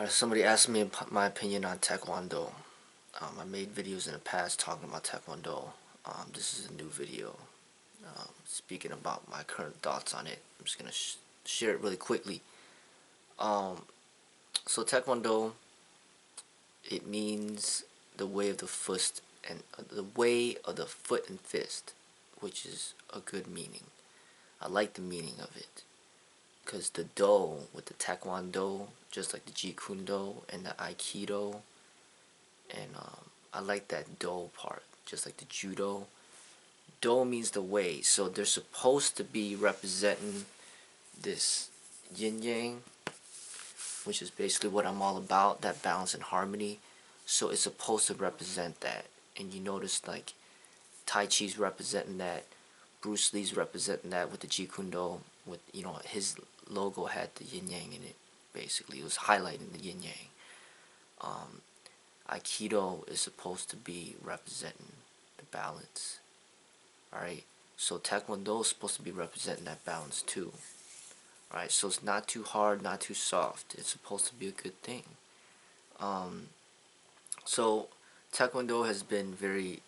Somebody asked me my opinion on Taekwondo. I made videos in the past talking about Taekwondo. This is a new video speaking about my current thoughts on it. I'm just gonna share it really quickly. Um, so Taekwondo, it means the way of the fist and the way of the foot and fist, which is a good meaning. I like the meaning of it because the do with the Taekwondo, just like the Jeet Kune Do and the Aikido, and I like that do part, just like the Judo. Do means the way, so they're supposed to be representing this yin yang, which is basically what I'm all about, that balance and harmony. So it's supposed to represent that. And you notice like Tai Chi's representing that, Bruce Lee's representing that with the Jeet Kune Do, with his logo had the yin yang in it. Basically, it was highlighting the yin yang. Aikido is supposed to be representing the balance. Alright, so Taekwondo is supposed to be representing that balance too. Alright, so it's not too hard, not too soft. It's supposed to be a good thing. So Taekwondo has been very,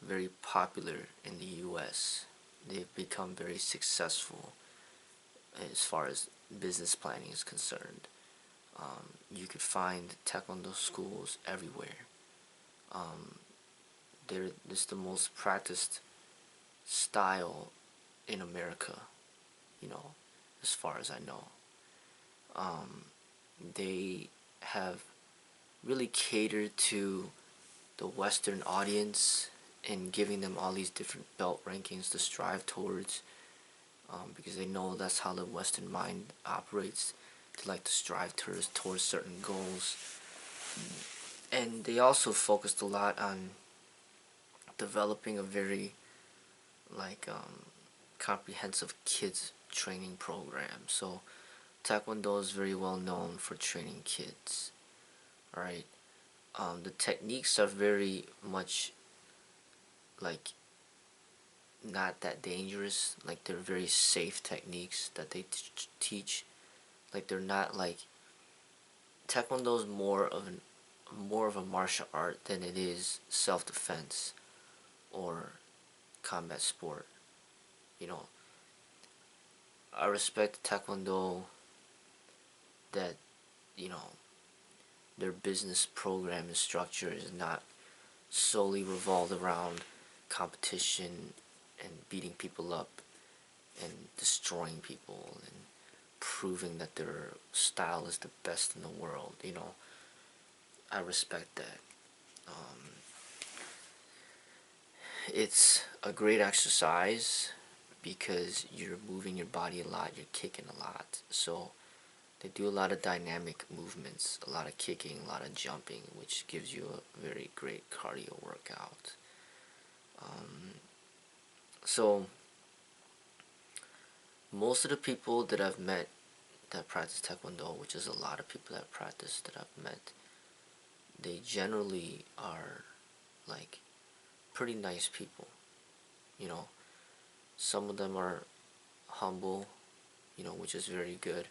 very popular in the US. They've become very successful as far as business planning is concerned. You could find Taekwondo schools everywhere. It's the most practiced style in America, as far as I know. They have really catered to the Western audience and giving them all these different belt rankings to strive towards, because they know that's how the Western mind operates. They like to strive towards certain goals. And they also focused a lot on developing a very comprehensive kids training program. So Taekwondo is very well known for training kids. Alright. The techniques are very much like not that dangerous. Like they're very safe techniques that they teach. Like they're not like Taekwondo is more of a martial art than it is self-defense or combat sport. You know, I respect Taekwondo that, their business program and structure is not solely revolved around competition and beating people up and destroying people and proving that their style is the best in the world. I respect that. It's a great exercise because you're moving your body a lot, you're kicking a lot. So they do a lot of dynamic movements, a lot of kicking, a lot of jumping, which gives you a very great cardio workout. So most of the people that I've met that practice Taekwondo, which is a lot of people that practice that I've met, they generally are like pretty nice people. Some of them are humble, which is very good.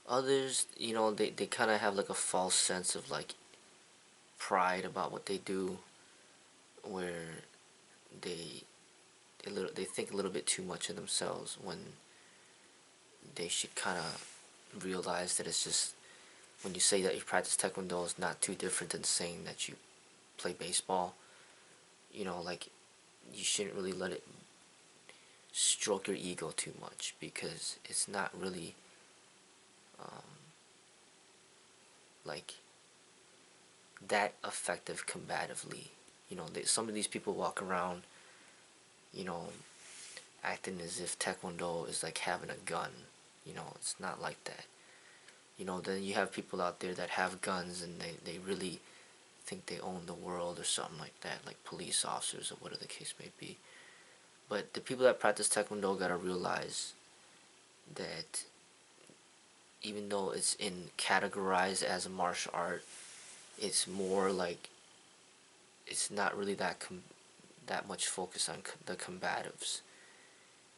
Others, they kind of have like a false sense of like pride about what they do, where they think a little bit too much of themselves when they should kind of realize that it's just, when you say that you practice Taekwondo, it's not too different than saying that you play baseball. Like you shouldn't really let it stroke your ego too much because it's not really like that effective combatively. Some of these people walk around, acting as if Taekwondo is like having a gun. It's not like that. Then you have people out there that have guns and they really think they own the world or something like that, like police officers or whatever the case may be. But the people that practice Taekwondo gotta realize that even though it's categorized as a martial art, it's more like it's not really that much focus on the combatives.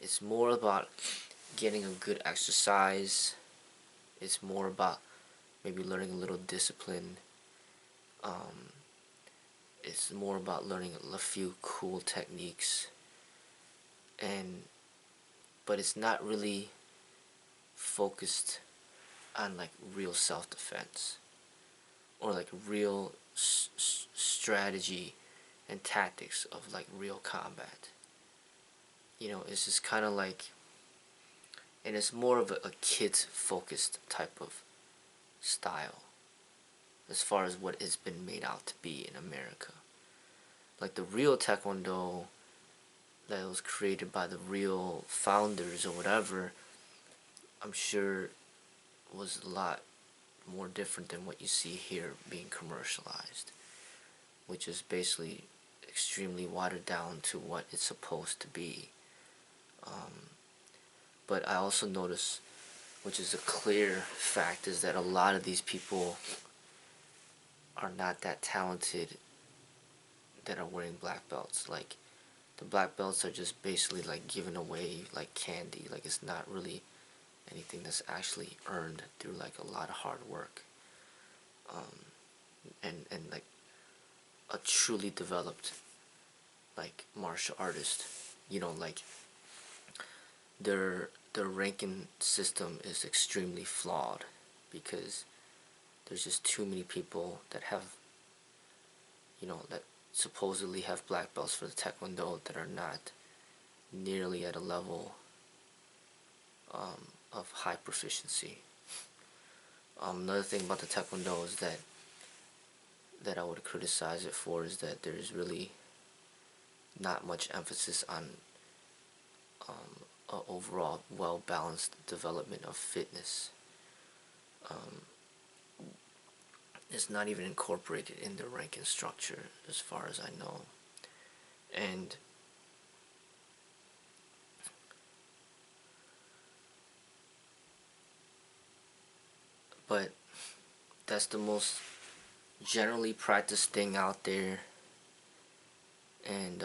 It's more about getting a good exercise. It's more about maybe learning a little discipline. It's more about learning a few cool techniques, and but it's not really focused on like real self-defense or like real strategy and tactics of like real combat. It's just kind of like, and it's more of a kids focused type of style as far as what it's been made out to be in America. Like the real Taekwondo that was created by the real founders or whatever, I'm sure was a lot more different than what you see here being commercialized, which is basically extremely watered down to what it's supposed to be. But I also notice, which is a clear fact, is that a lot of these people are not that talented that are wearing black belts. Like, the black belts are just basically like given away like candy. Like, it's not really anything that's actually earned through like a lot of hard work. And like a truly developed like martial artist, like their ranking system is extremely flawed because there's just too many people that have, that supposedly have black belts for the Taekwondo that are not nearly at a level of high proficiency. Another thing about the Taekwondo is that I would criticize it for is that there's really not much emphasis on a overall well-balanced development of fitness. It's not even incorporated in the ranking structure as far as I know. And but that's the most generally practiced thing out there. And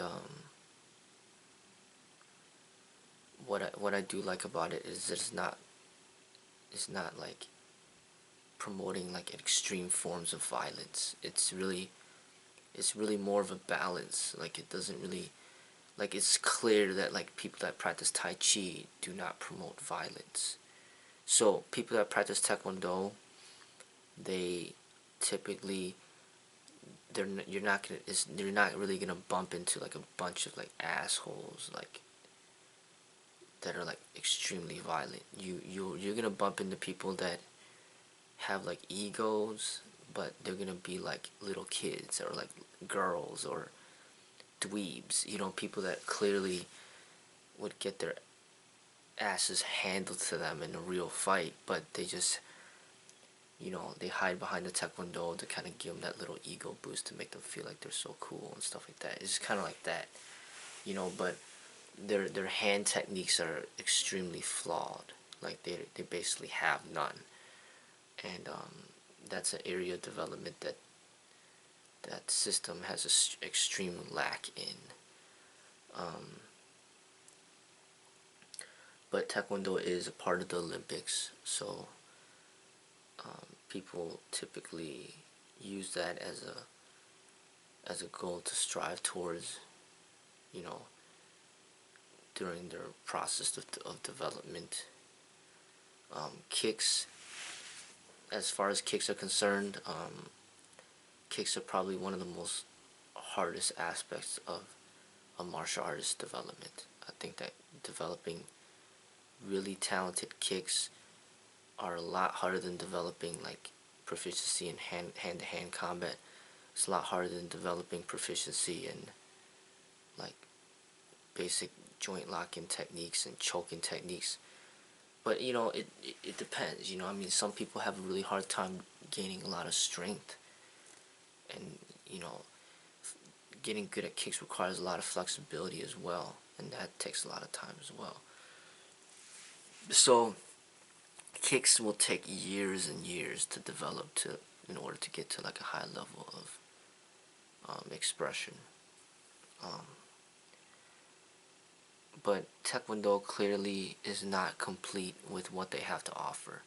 what I do like about it is that it's not like promoting like extreme forms of violence. It's really more of a balance. Like, it doesn't really, like, it's clear that like people that practice Tai Chi do not promote violence. So people that practice Taekwondo, they typically, you're not really gonna bump into like a bunch of like assholes like that are like extremely violent. You're gonna bump into people that have like egos, but they're gonna be like little kids or like girls or dweebs. People that clearly would get their asses handled to them in a real fight, but they just, they hide behind the Taekwondo to kind of give them that little ego boost to make them feel like they're so cool and stuff like that. It's kind of like that, but their hand techniques are extremely flawed. Like, they basically have none. And that's an area of development that system has a extreme lack in. But Taekwondo is a part of the Olympics, so people typically use that as a goal to strive towards, during their process of development. Kicks, as far as kicks are concerned, kicks are probably one of the most hardest aspects of a martial artist development. I think that developing really talented kicks are a lot harder than developing like proficiency in hand-to-hand combat. It's a lot harder than developing proficiency in like basic joint locking techniques and choking techniques. But it depends. I mean, some people have a really hard time gaining a lot of strength, and getting good at kicks requires a lot of flexibility as well, and that takes a lot of time as well. So kicks will take years and years to develop in order to get to like a high level of expression. But Taekwondo clearly is not complete with what they have to offer.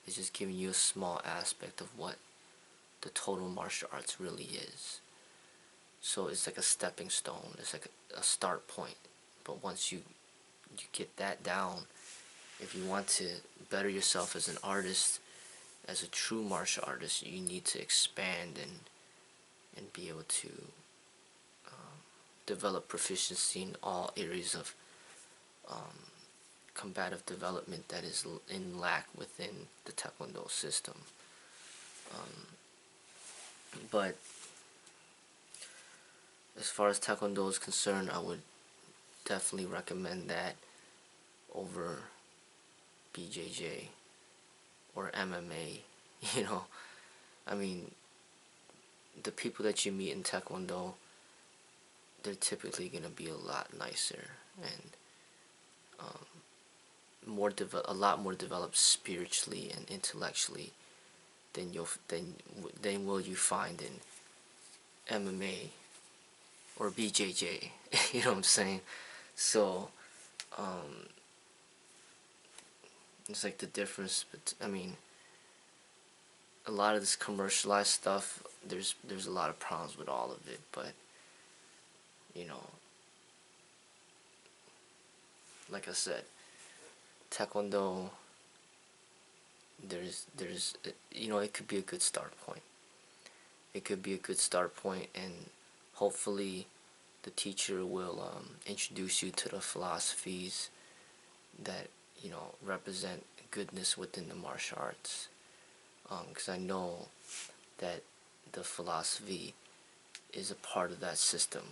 It's just giving you a small aspect of what the total martial arts really is. So it's like a stepping stone. It's like a start point. But once you get that down, if you want to better yourself as an artist, as a true martial artist, you need to expand and be able to develop proficiency in all areas of combative development that is in lack within the Taekwondo system. But as far as Taekwondo is concerned, I would definitely recommend that over BJJ or MMA. You know, I mean, the people that you meet in Taekwondo, they're typically gonna be a lot nicer and a lot more developed spiritually and intellectually than will you find in MMA or BJJ. You know what I'm saying? So it's like the difference. But I mean, a lot of this commercialized stuff, there's a lot of problems with all of it. But you know, like I said, Taekwondo, there's you know, it could be a good start point. It could be a good start point, and hopefully the teacher will introduce you to the philosophies that, you know, represent goodness within the martial arts. Because I know that the philosophy is a part of that system,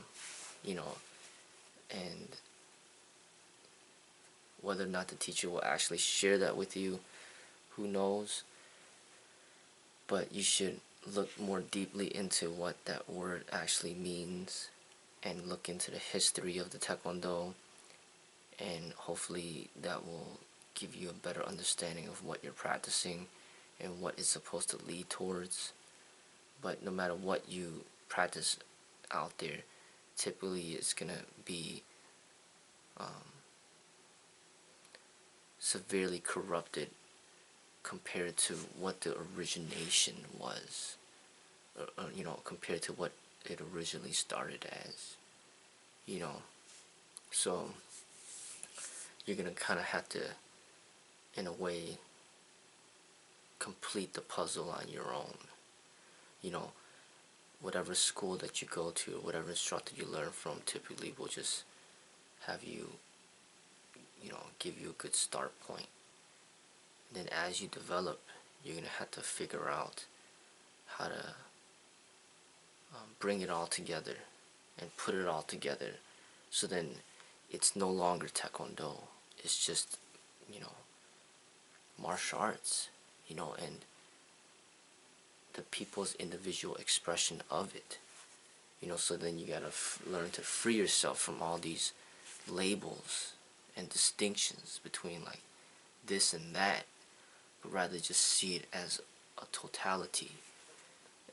you know, and whether or not the teacher will actually share that with you, who knows. But you should look more deeply into what that word actually means and look into the history of the Taekwondo, and hopefully that will give you a better understanding of what you're practicing and what it's supposed to lead towards. But no matter what you practice out there, typically it's gonna be severely corrupted compared to what the origination was, or you know, compared to what it originally started as, you know. So you're gonna kind of have to, in a way, complete the puzzle on your own. You know, whatever school that you go to, or whatever instructor you learn from, typically will just have you, you know, give you a good start point. Then as you develop, you're gonna have to figure out how to bring it all together and put it all together, so then it's no longer Taekwondo. It's just, you know, martial arts, you know, and the people's individual expression of it, you know. So then you gotta learn to free yourself from all these labels and distinctions between like this and that, but rather just see it as a totality.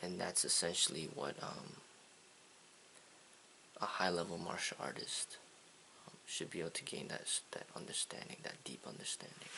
And that's essentially what a high-level martial artist should be able to gain, that understanding, that deep understanding.